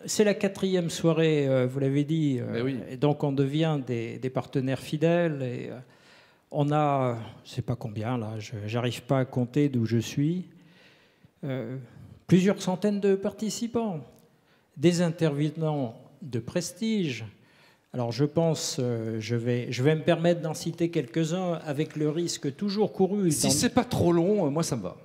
C'est la 4e soirée, vous l'avez dit, oui. et donc on devient des partenaires fidèles. Et on a, je ne sais pas combien, là, je n'arrive pas à compter d'où je suis, plusieurs centaines de participants, des intervenants de prestige. Alors je pense, je vais me permettre d'en citer quelques-uns avec le risque toujours couru. Si c'est pas trop long, moi ça me va.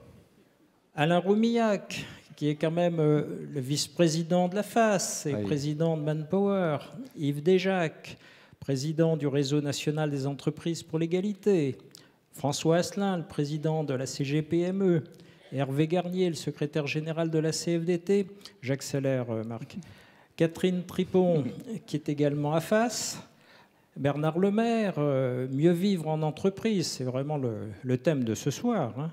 Alain Roumillac, qui est quand même le vice-président de la FAS et président de Manpower. Yves Desjacques, président du Réseau national des entreprises pour l'égalité. François Asselin, le président de la CGPME. Hervé Garnier, le secrétaire général de la CFDT. J'accélère, Marc. Catherine Tripon, qui est également à FAS. Bernard Lemaire, mieux vivre en entreprise, c'est vraiment le thème de ce soir.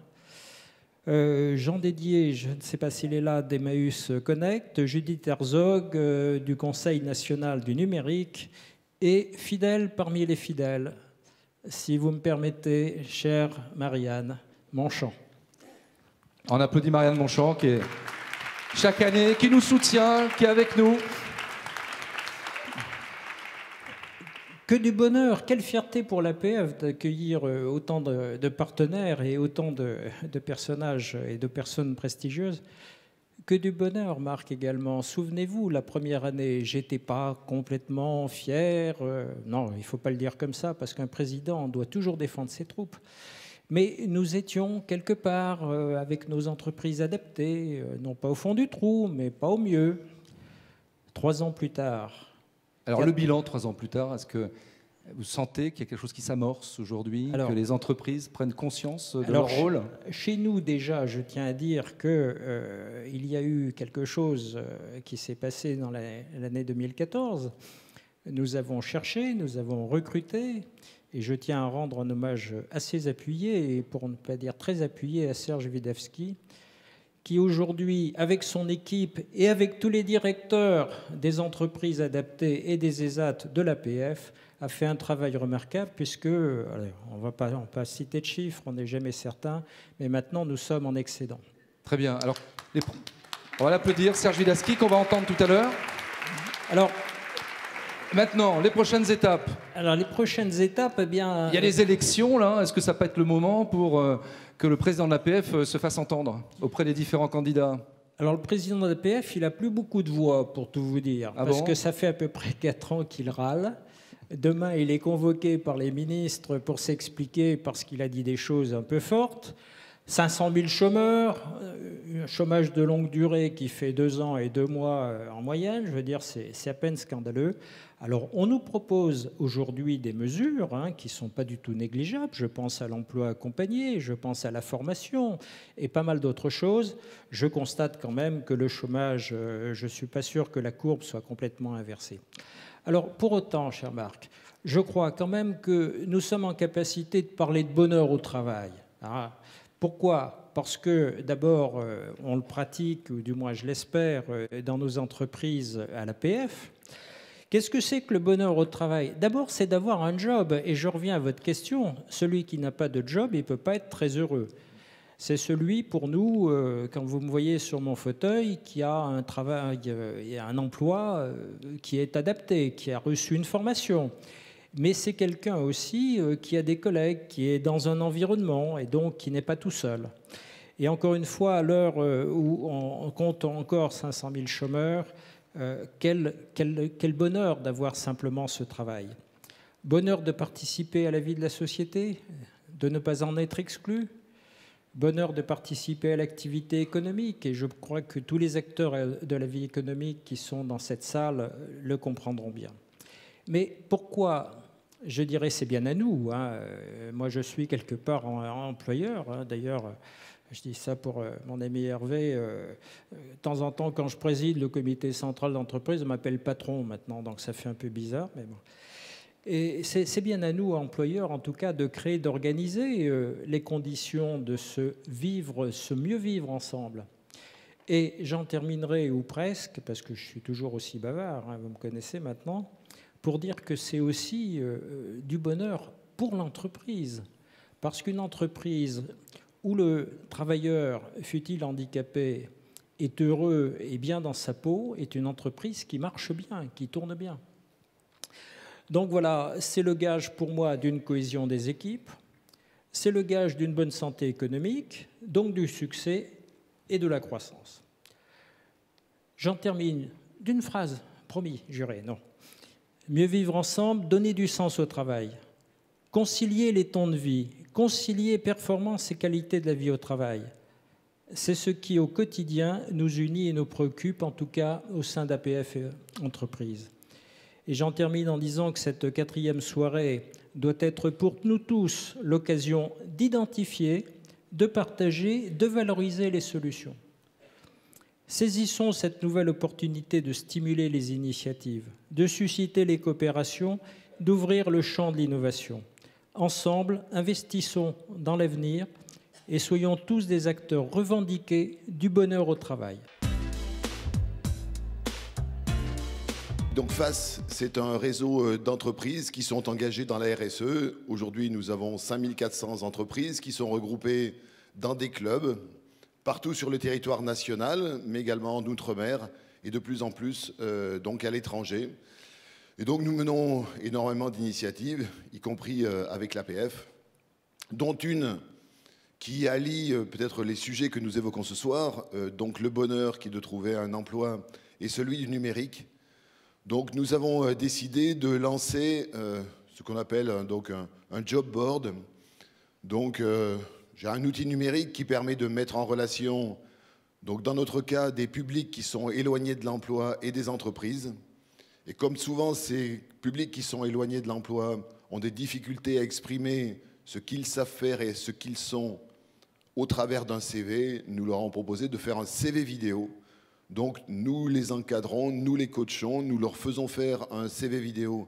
Jean Dédier, je ne sais pas s'il est là, d'Emmaüs Connect. Judith Herzog, du Conseil national du numérique. Et fidèle parmi les fidèles, si vous me permettez, chère Marianne Monchamp. On applaudit Marianne Monchamp, qui est chaque année, qui nous soutient, qui est avec nous. Que du bonheur, quelle fierté pour l'APF d'accueillir autant de partenaires et autant de personnages et de personnes prestigieuses. Que du bonheur, Marc, également. Souvenez-vous, la première année, j'étais pas complètement fier. Non, il ne faut pas le dire comme ça, parce qu'un président doit toujours défendre ses troupes. Mais nous étions quelque part avec nos entreprises adaptées, non pas au fond du trou, mais pas au mieux. 3 ans plus tard. Alors le bilan, 3 ans plus tard, est-ce que vous sentez qu'il y a quelque chose qui s'amorce aujourd'hui, que les entreprises prennent conscience de leur rôle? Chez nous, déjà, je tiens à dire qu'il y a eu quelque chose qui s'est passé dans l'année 2014. Nous avons cherché, nous avons recruté, et je tiens à rendre un hommage assez appuyé, et pour ne pas dire très appuyé, à Serge Widawski, qui aujourd'hui, avec son équipe et avec tous les directeurs des entreprises adaptées et des ESAT de l'APF, a fait un travail remarquable, puisque, allez, on ne va pas citer de chiffres, on n'est jamais certain, mais maintenant nous sommes en excédent. Très bien. Alors, on va l'applaudir, Serge Widawski, qu'on va entendre tout à l'heure. Alors, maintenant, les prochaines étapes. Alors, les prochaines étapes, eh bien... Il y a les élections, là. Est-ce que ça peut être le moment pour que le président de l'APF se fasse entendre auprès des différents candidats? Alors, le président de l'APF, il n'a plus beaucoup de voix, pour tout vous dire, parce que ça fait à peu près 4 ans qu'il râle. Demain, il est convoqué par les ministres pour s'expliquer parce qu'il a dit des choses un peu fortes. 500 000 chômeurs, un chômage de longue durée qui fait 2 ans et 2 mois en moyenne, je veux dire, c'est à peine scandaleux. Alors, on nous propose aujourd'hui des mesures qui ne sont pas du tout négligeables. Je pense à l'emploi accompagné, je pense à la formation et pas mal d'autres choses. Je constate quand même que le chômage, je ne suis pas sûr que la courbe soit complètement inversée. Alors, pour autant, cher Marc, je crois quand même que nous sommes en capacité de parler de bonheur au travail. Pourquoi ? Parce que, d'abord, on le pratique, ou du moins je l'espère, dans nos entreprises à l'APF. Qu'est-ce que c'est que le bonheur au travail? D'abord, c'est d'avoir un job. Et je reviens à votre question. Celui qui n'a pas de job, il ne peut pas être très heureux. C'est celui, pour nous, quand vous me voyez sur mon fauteuil, qui a un travail et un emploi qui est adapté, qui a reçu une formation. Mais c'est quelqu'un aussi qui a des collègues, qui est dans un environnement et donc qui n'est pas tout seul. Et encore une fois, à l'heure où on compte encore 500 000 chômeurs, quel bonheur d'avoir simplement ce travail. Bonheur de participer à la vie de la société, de ne pas en être exclu. Bonheur de participer à l'activité économique, et je crois que tous les acteurs de la vie économique qui sont dans cette salle le comprendront bien. Mais pourquoi? Je dirais c'est bien à nous. Moi, je suis quelque part employeur. D'ailleurs, je dis ça pour mon ami Hervé. De temps en temps, quand je préside le comité central d'entreprise, on m'appelle patron maintenant, donc ça fait un peu bizarre, mais bon. Et c'est bien à nous, employeurs, en tout cas, de créer, d'organiser les conditions de se mieux vivre ensemble. Et j'en terminerai, ou presque, parce que je suis toujours aussi bavard, vous me connaissez maintenant, pour dire que c'est aussi du bonheur pour l'entreprise. Parce qu'une entreprise où le travailleur, fût-il handicapé, est heureux et bien dans sa peau est une entreprise qui marche bien, qui tourne bien. Donc voilà, c'est le gage pour moi d'une cohésion des équipes, c'est le gage d'une bonne santé économique, donc du succès et de la croissance. J'en termine d'une phrase, promis, juré, non. Mieux vivre ensemble, donner du sens au travail, concilier les temps de vie, concilier performance et qualité de la vie au travail. C'est ce qui, au quotidien, nous unit et nous préoccupe, en tout cas au sein d'APF Entreprises. Et j'en termine en disant que cette 4e soirée doit être pour nous tous l'occasion d'identifier, de partager, de valoriser les solutions. Saisissons cette nouvelle opportunité de stimuler les initiatives, de susciter les coopérations, d'ouvrir le champ de l'innovation. Ensemble, investissons dans l'avenir et soyons tous des acteurs revendiqués du bonheur au travail. Donc FACE, c'est un réseau d'entreprises qui sont engagées dans la RSE. Aujourd'hui, nous avons 5400 entreprises qui sont regroupées dans des clubs partout sur le territoire national, mais également en Outre-mer et de plus en plus donc à l'étranger. Et donc nous menons énormément d'initiatives, y compris avec l'APF, dont une qui allie peut-être les sujets que nous évoquons ce soir, donc le bonheur qui est de trouver un emploi et celui du numérique. Donc nous avons décidé de lancer ce qu'on appelle donc un job board. Donc j'ai un outil numérique qui permet de mettre en relation, donc dans notre cas, des publics qui sont éloignés de l'emploi et des entreprises. Et comme souvent ces publics qui sont éloignés de l'emploi ont des difficultés à exprimer ce qu'ils savent faire et ce qu'ils sont au travers d'un CV, nous leur avons proposé de faire un CV vidéo. Donc nous les encadrons, nous les coachons, nous leur faisons faire un CV vidéo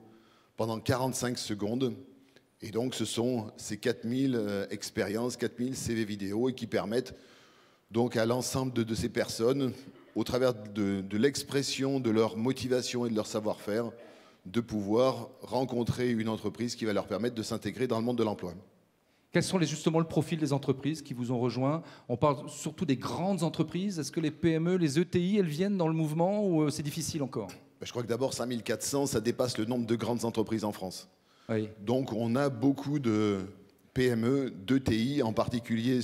pendant 45 secondes. Et donc ce sont ces 4000 expériences, 4000 CV vidéo et qui permettent donc à l'ensemble de ces personnes, au travers de l'expression de leur motivation et de leur savoir-faire, de pouvoir rencontrer une entreprise qui va leur permettre de s'intégrer dans le monde de l'emploi. Quels sont justement le profil des entreprises qui vous ont rejoint? On parle surtout des grandes entreprises. Est-ce que les PME, les ETI, elles viennent dans le mouvement ou c'est difficile encore? Je crois que d'abord 5400, ça dépasse le nombre de grandes entreprises en France. Oui. Donc on a beaucoup de PME, d'ETI en particulier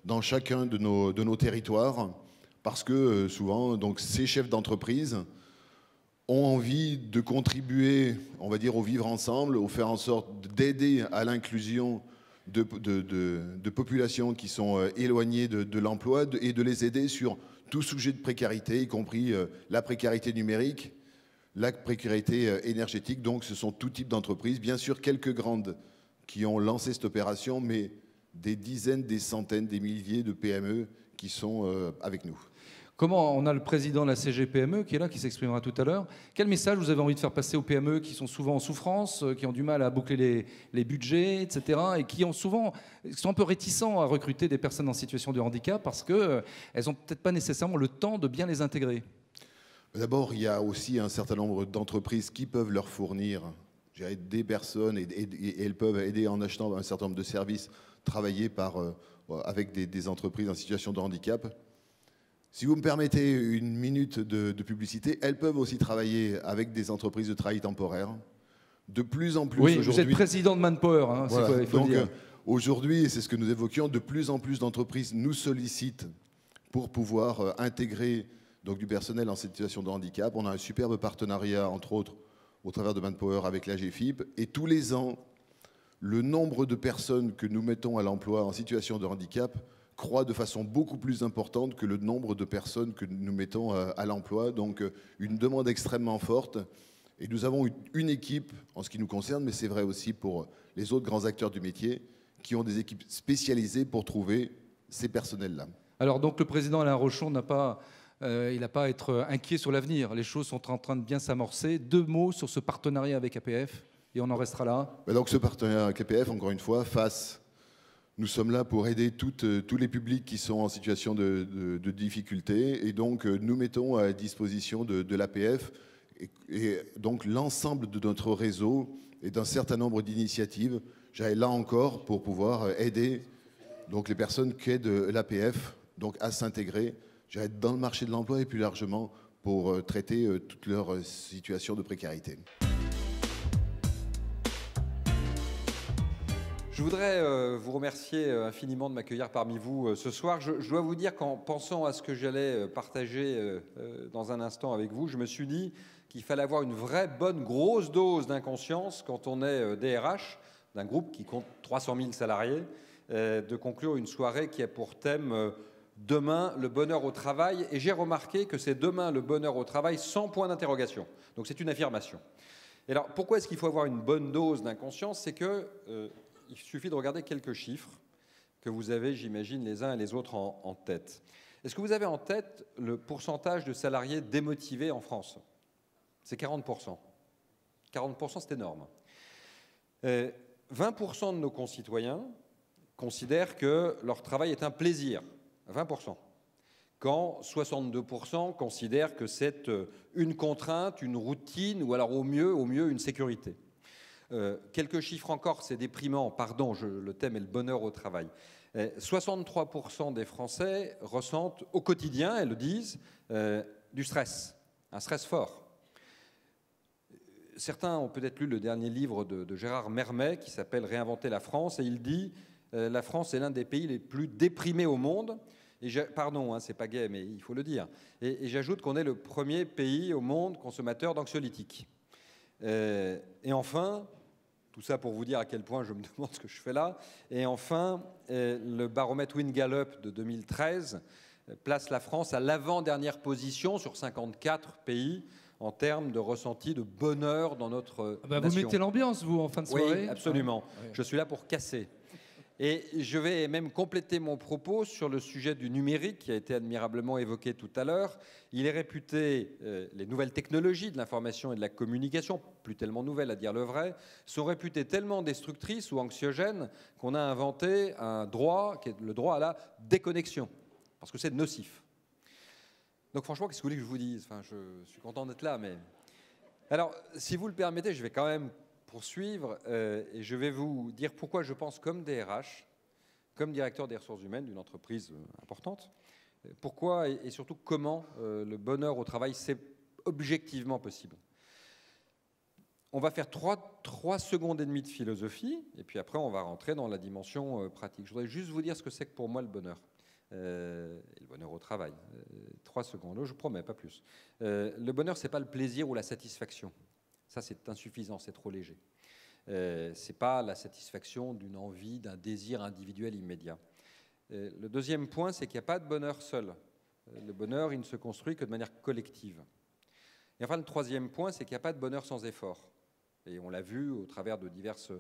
dans chacun de nos territoires, parce que souvent donc, ces chefs d'entreprise ont envie de contribuer, on va dire, au vivre ensemble, au faire en sorte d'aider à l'inclusion de populations qui sont éloignées de l'emploi et de les aider sur tout sujet de précarité, y compris la précarité numérique, la précarité énergétique. Donc ce sont tout type d'entreprises. Bien sûr, quelques grandes qui ont lancé cette opération, mais des dizaines, des centaines, des milliers de PME qui sont avec nous. Comment on a le président de la CGPME qui est là, qui s'exprimera tout à l'heure. Quel message vous avez envie de faire passer aux PME qui sont souvent en souffrance, qui ont du mal à boucler les budgets, etc. et qui sont un peu réticents à recruter des personnes en situation de handicap parce qu'elles n'ont peut-être pas nécessairement le temps de bien les intégrer? D'abord, il y a aussi un certain nombre d'entreprises qui peuvent leur fournir des personnes et elles peuvent aider en achetant un certain nombre de services travaillés avec des entreprises en situation de handicap. Si vous me permettez une minute de publicité, elles peuvent aussi travailler avec des entreprises de travail temporaire. De plus en plus oui, aujourd'hui... vous êtes président de Manpower, hein, voilà. Il faut le dire. Aujourd'hui, c'est ce que nous évoquions, de plus en plus d'entreprises nous sollicitent pour pouvoir intégrer donc, du personnel en situation de handicap. On a un superbe partenariat, entre autres, au travers de Manpower avec l'AGFIP. Et tous les ans, le nombre de personnes que nous mettons à l'emploi en situation de handicap croît de façon beaucoup plus importante que le nombre de personnes que nous mettons à l'emploi. Donc une demande extrêmement forte. Et nous avons une équipe, en ce qui nous concerne, mais c'est vrai aussi pour les autres grands acteurs du métier, qui ont des équipes spécialisées pour trouver ces personnels-là. Alors donc le président Alain Rochon n'a pas à être inquiet sur l'avenir. Les choses sont en train de bien s'amorcer. 2 mots sur ce partenariat avec APF, et on en restera là. Donc ce partenariat avec APF, encore une fois, FACE. Nous sommes là pour aider tous les publics qui sont en situation de difficulté et donc nous mettons à disposition de l'APF et donc l'ensemble de notre réseau et d'un certain nombre d'initiatives, là encore, pour pouvoir aider donc, les personnes qu'aide l'APF donc, à s'intégrer dans le marché de l'emploi et plus largement pour traiter toute leur situation de précarité. Je voudrais vous remercier infiniment de m'accueillir parmi vous ce soir. Je dois vous dire qu'en pensant à ce que j'allais partager dans un instant avec vous, je me suis dit qu'il fallait avoir une vraie bonne grosse dose d'inconscience quand on est DRH d'un groupe qui compte 300 000 salariés, de conclure une soirée qui a pour thème demain le bonheur au travail. Et j'ai remarqué que c'est demain le bonheur au travail sans point d'interrogation. Donc c'est une affirmation. Et alors pourquoi est-ce qu'il faut avoir une bonne dose d'inconscience? C'est que il suffit de regarder quelques chiffres que vous avez, j'imagine, les uns et les autres en tête. Est-ce que vous avez en tête le pourcentage de salariés démotivés en France? C'est 40%. 40%, c'est énorme. 20% de nos concitoyens considèrent que leur travail est un plaisir. 20%. Quand 62% considèrent que c'est une contrainte, une routine, ou alors au mieux une sécurité. Quelques chiffres encore, c'est déprimant, pardon, le thème est le bonheur au travail. 63% des Français ressentent au quotidien, elles le disent, du stress, un stress fort. Certains ont peut-être lu le dernier livre de Gérard Mermet qui s'appelle « Réinventer la France » et il dit « La France est l'un des pays les plus déprimés au monde ». Pardon, hein, c'est pas gai, mais il faut le dire. Et j'ajoute qu'on est le premier pays au monde consommateur d'anxiolytiques. Et enfin, tout ça pour vous dire à quel point je me demande ce que je fais là, et enfin, le baromètre Wind-Gallup de 2013 place la France à l'avant-dernière position sur 54 pays en termes de ressenti de bonheur dans notre nation. Vous mettez l'ambiance, vous, en fin de soirée? Oui, absolument. Ouais. Je suis là pour casser. Et je vais même compléter mon propos sur le sujet du numérique qui a été admirablement évoqué tout à l'heure. Il est réputé, les nouvelles technologies de l'information et de la communication, plus tellement nouvelles à dire le vrai, sont réputées tellement destructrices ou anxiogènes qu'on a inventé un droit qui est le droit à la déconnexion, parce que c'est nocif. Donc franchement, qu'est-ce que vous voulez que je vous dise? Enfin, je suis content d'être là, mais... Alors, si vous le permettez, je vais quand même poursuivre et je vais vous dire pourquoi je pense comme DRH, comme directeur des ressources humaines d'une entreprise importante, pourquoi et surtout comment le bonheur au travail c'est objectivement possible. On va faire 3 secondes et demie de philosophie et puis après on va rentrer dans la dimension pratique. Je voudrais juste vous dire ce que c'est que pour moi le bonheur. Et le bonheur au travail. 3 secondes, je vous promets, pas plus. Le bonheur, c'est pas le plaisir ou la satisfaction. Ça, c'est insuffisant, c'est trop léger. C'est pas la satisfaction d'une envie, d'un désir individuel immédiat. Le deuxième point, c'est qu'il n'y a pas de bonheur seul. Le bonheur, il ne se construit que de manière collective. Et enfin, le troisième point, c'est qu'il n'y a pas de bonheur sans effort. Et on l'a vu au travers de diverses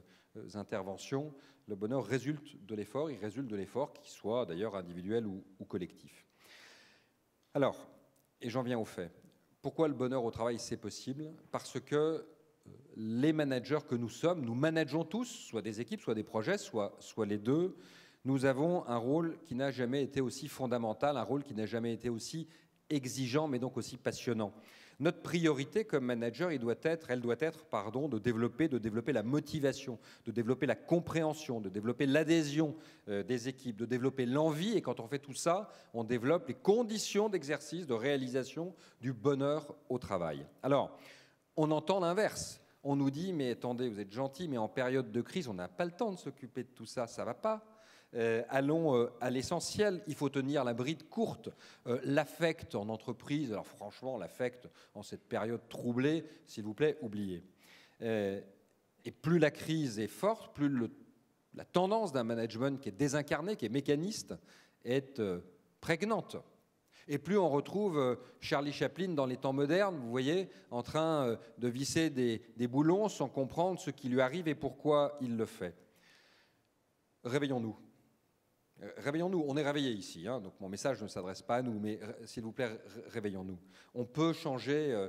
interventions, le bonheur résulte de l'effort, il résulte de l'effort, qu'il soit d'ailleurs individuel ou collectif. Alors, et j'en viens au fait, pourquoi le bonheur au travail c'est possible? Parce que les managers que nous sommes, nous manageons tous, soit des équipes, soit des projets, soit les deux, nous avons un rôle qui n'a jamais été aussi fondamental, un rôle qui n'a jamais été aussi exigeant, mais donc aussi passionnant. Notre priorité comme manager, elle doit être de développer la motivation, de développer la compréhension, de développer l'adhésion des équipes, de développer l'envie. Et quand on fait tout ça, on développe les conditions d'exercice, de réalisation du bonheur au travail. Alors, on entend l'inverse. On nous dit, mais attendez, vous êtes gentil, mais en période de crise, on n'a pas le temps de s'occuper de tout ça, ça ne va pas. Allons à l'essentiel, il faut tenir la bride courte. L'affect en entreprise, alors franchement, l'affect en cette période troublée, s'il vous plaît, oubliez. Et plus la crise est forte, plus la tendance d'un management qui est désincarné, qui est mécaniste, est prégnante. Et plus on retrouve Charlie Chaplin dans les temps modernes, vous voyez, en train de visser des boulons sans comprendre ce qui lui arrive et pourquoi il le fait. Réveillons-nous. Réveillons-nous, on est réveillés ici, hein, donc mon message ne s'adresse pas à nous, mais s'il vous plaît, réveillons-nous. On peut changer,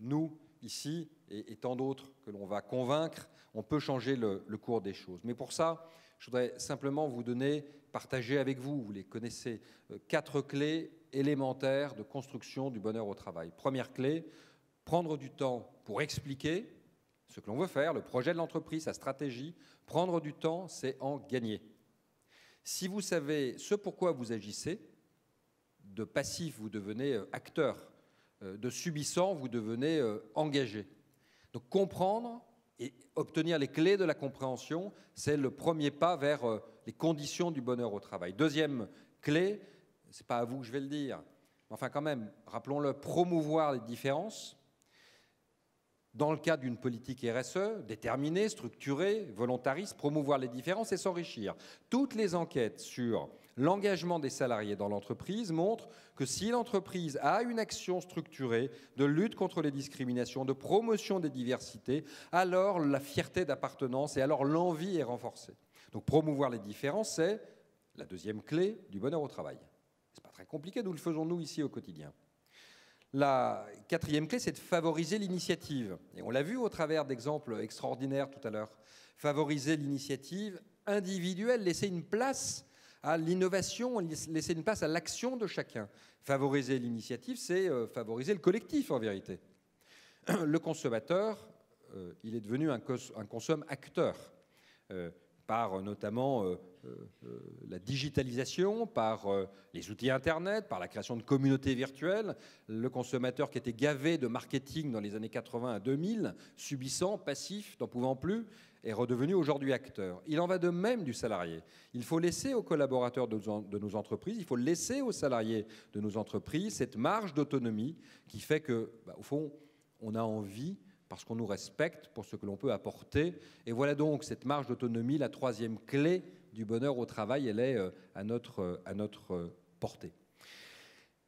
nous, ici, et tant d'autres que l'on va convaincre, on peut changer le cours des choses. Mais pour ça, je voudrais simplement vous partager avec vous, vous les connaissez, 4 clés élémentaires de construction du bonheur au travail. Première clé, prendre du temps pour expliquer ce que l'on veut faire, le projet de l'entreprise, sa stratégie. Prendre du temps, c'est en gagner. Si vous savez ce pourquoi vous agissez, de passif, vous devenez acteur. De subissant, vous devenez engagé. Donc comprendre et obtenir les clés de la compréhension, c'est le premier pas vers les conditions du bonheur au travail. Deuxième clé, ce n'est pas à vous que je vais le dire, mais enfin quand même, rappelons-le, promouvoir les différences dans le cadre d'une politique RSE, déterminée, structurée, volontariste, promouvoir les différences et s'enrichir. Toutes les enquêtes sur l'engagement des salariés dans l'entreprise montrent que si l'entreprise a une action structurée de lutte contre les discriminations, de promotion des diversités, alors la fierté d'appartenance et alors l'envie est renforcée. Donc promouvoir les différences, c'est la deuxième clé du bonheur au travail. Ce n'est pas très compliqué, nous le faisons nous ici au quotidien. La quatrième clé, c'est de favoriser l'initiative. Et on l'a vu au travers d'exemples extraordinaires tout à l'heure. Favoriser l'initiative individuelle, laisser une place à l'innovation, laisser une place à l'action de chacun. Favoriser l'initiative, c'est favoriser le collectif en vérité. Le consommateur, il est devenu un consomme-acteur, par notamment la digitalisation, par les outils Internet, par la création de communautés virtuelles. Le consommateur qui était gavé de marketing dans les années 80 à 2000, subissant, passif, n'en pouvant plus, est redevenu aujourd'hui acteur. Il en va de même du salarié. Il faut laisser aux collaborateurs de nos entreprises, il faut laisser aux salariés de nos entreprises cette marge d'autonomie qui fait que, au fond, on a envie, parce qu'on nous respecte pour ce que l'on peut apporter. Et voilà donc cette marge d'autonomie, la troisième clé du bonheur au travail, elle est à notre portée.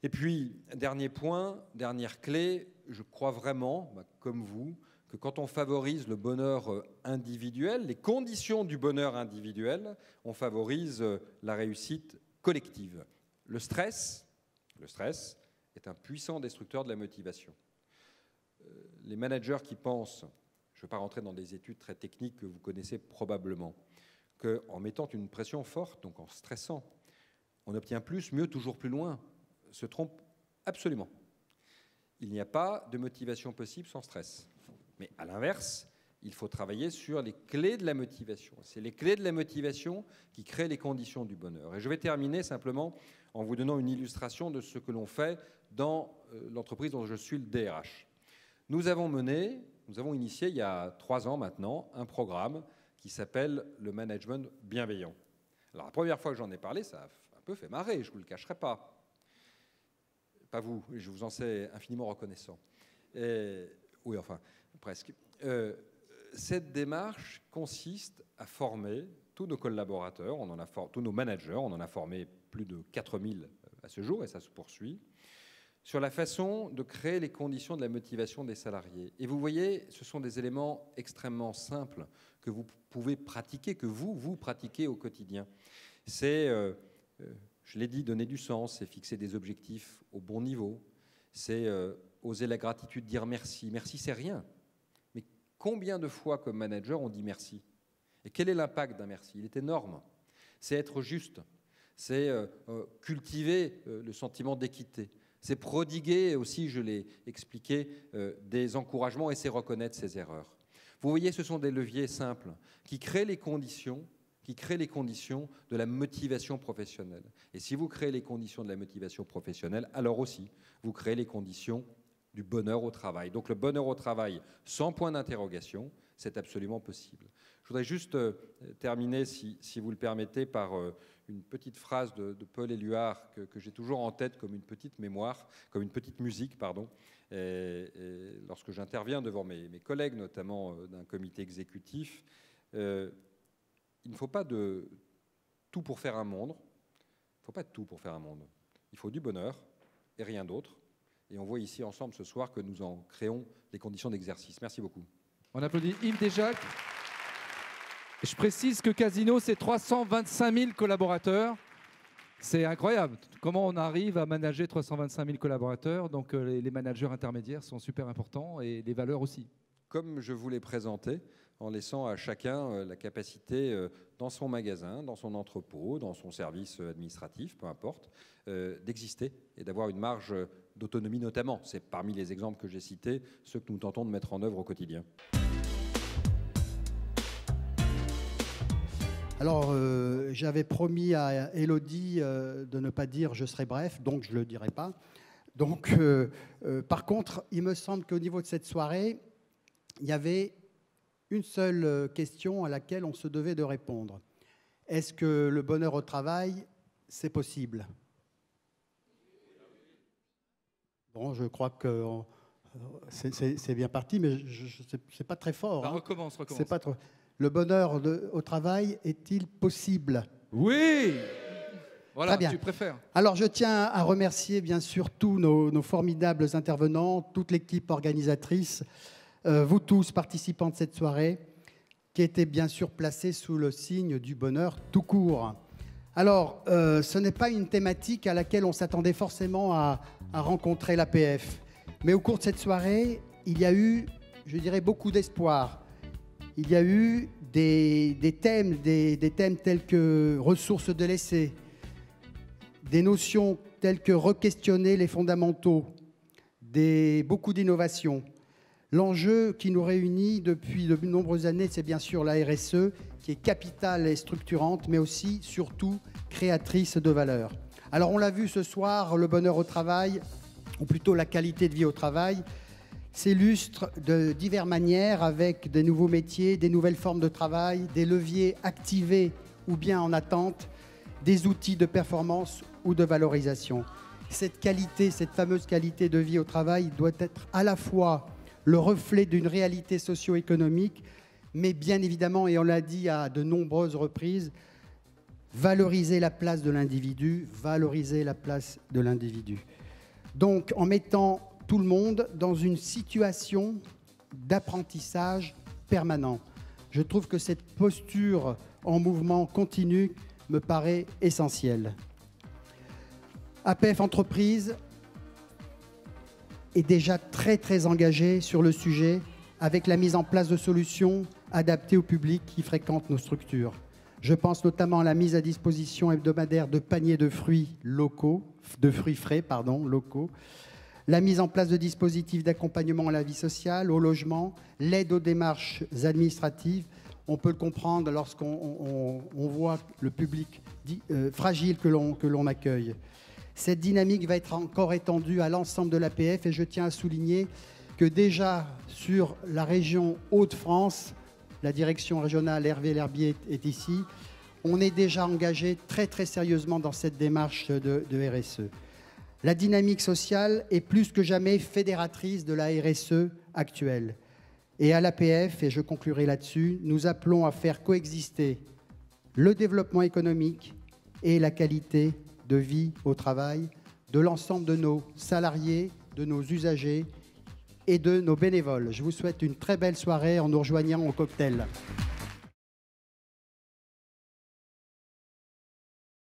Et puis, dernier point, dernière clé, je crois vraiment, comme vous, que quand on favorise le bonheur individuel, les conditions du bonheur individuel, on favorise la réussite collective. Le stress est un puissant destructeur de la motivation. Les managers qui pensent, je ne vais pas rentrer dans des études très techniques que vous connaissez probablement, qu'en mettant une pression forte, donc en stressant, on obtient plus, mieux, toujours plus loin, se trompent absolument. Il n'y a pas de motivation possible sans stress. Mais à l'inverse, il faut travailler sur les clés de la motivation. C'est les clés de la motivation qui créent les conditions du bonheur. Et je vais terminer simplement en vous donnant une illustration de ce que l'on fait dans l'entreprise dont je suis le DRH. Nous avons initié il y a 3 ans maintenant un programme qui s'appelle le management bienveillant. Alors la première fois que j'en ai parlé, ça a un peu fait marrer, je ne vous le cacherai pas. Pas vous, je vous en sais infiniment reconnaissant. Oui, enfin, presque. Cette démarche consiste à former tous nos collaborateurs, tous nos managers, on en a formé plus de 4000 à ce jour et ça se poursuit, sur la façon de créer les conditions de la motivation des salariés. Et vous voyez, ce sont des éléments extrêmement simples que vous pouvez pratiquer, que vous pratiquez au quotidien. C'est, je l'ai dit, donner du sens, c'est fixer des objectifs au bon niveau, c'est oser la gratitude, dire merci. Merci, c'est rien. Mais combien de fois, comme manager, on dit merci? Et quel est l'impact d'un merci? Il est énorme. C'est être juste, c'est cultiver le sentiment d'équité. C'est prodiguer aussi, je l'ai expliqué, des encouragements et c'est reconnaître ses erreurs. Vous voyez, ce sont des leviers simples qui créent les conditions de la motivation professionnelle. Et si vous créez les conditions de la motivation professionnelle, alors aussi, vous créez les conditions du bonheur au travail. Donc le bonheur au travail, sans point d'interrogation, c'est absolument possible. Je voudrais juste terminer, si vous le permettez, par une petite phrase de Paul Éluard que j'ai toujours en tête comme une petite mémoire, comme une petite musique, pardon. Et lorsque j'interviens devant mes collègues, notamment d'un comité exécutif, il ne faut pas de tout pour faire un monde. Il ne faut pas de tout pour faire un monde. Il faut du bonheur et rien d'autre. Et on voit ici ensemble ce soir que nous en créons les conditions d'exercice. Merci beaucoup. On applaudit Yves Desjacques. Je précise que Casino, c'est 325 000 collaborateurs. C'est incroyable. Comment on arrive à manager 325 000 collaborateurs? Donc les managers intermédiaires sont super importants et les valeurs aussi. Comme je vous l'ai présenté, en laissant à chacun la capacité, dans son magasin, dans son entrepôt, dans son service administratif, peu importe, d'exister et d'avoir une marge d'autonomie notamment. C'est parmi les exemples que j'ai cités, ceux que nous tentons de mettre en œuvre au quotidien. Alors, j'avais promis à Élodie de ne pas dire « je serai bref », donc je ne le dirai pas. Donc, par contre, il me semble qu'au niveau de cette soirée, il y avait une seule question à laquelle on se devait de répondre. Est-ce que le bonheur au travail, c'est possible? Bon, je crois que c'est bien parti, mais c'est pas très fort. Bah, recommence. C'est pas trop... Le bonheur au travail est-il possible? Oui. Voilà, très bien. Tu préfères. Alors, je tiens à remercier bien sûr tous nos formidables intervenants, toute l'équipe organisatrice, vous tous participants de cette soirée, qui étaient bien sûr placés sous le signe du bonheur tout court. Alors, ce n'est pas une thématique à laquelle on s'attendait forcément à rencontrer l'APF. Mais au cours de cette soirée, il y a eu, je dirais, beaucoup d'espoir. Il y a eu des thèmes tels que ressources délaissées, des notions telles que re-questionner les fondamentaux, beaucoup d'innovations. L'enjeu qui nous réunit depuis de nombreuses années, c'est bien sûr la RSE, qui est capitale et structurante, mais aussi, surtout, créatrice de valeur. Alors, on l'a vu ce soir, le bonheur au travail, ou plutôt la qualité de vie au travail, s'illustre de diverses manières avec des nouveaux métiers, des nouvelles formes de travail, des leviers activés ou bien en attente, des outils de performance ou de valorisation. Cette qualité, cette fameuse qualité de vie au travail doit être à la fois le reflet d'une réalité socio-économique, mais bien évidemment, et on l'a dit à de nombreuses reprises, valoriser la place de l'individu, valoriser la place de l'individu. Donc, en mettant tout le monde dans une situation d'apprentissage permanent. Je trouve que cette posture en mouvement continu me paraît essentielle. APF Entreprises est déjà très engagée sur le sujet avec la mise en place de solutions adaptées au public qui fréquente nos structures. Je pense notamment à la mise à disposition hebdomadaire de paniers de fruits locaux, locaux, la mise en place de dispositifs d'accompagnement à la vie sociale, au logement, l'aide aux démarches administratives. On peut le comprendre lorsqu'on voit le public fragile que l'on accueille. Cette dynamique va être encore étendue à l'ensemble de l'APF et je tiens à souligner que déjà sur la région Hauts-de-France, la direction régionale Hervé L'Herbier est ici, on est déjà engagé très sérieusement dans cette démarche de RSE. La dynamique sociale est plus que jamais fédératrice de la RSE actuelle. Et à l'APF, et je conclurai là-dessus, nous appelons à faire coexister le développement économique et la qualité de vie au travail de l'ensemble de nos salariés, de nos usagers et de nos bénévoles. Je vous souhaite une très belle soirée en nous rejoignant au cocktail.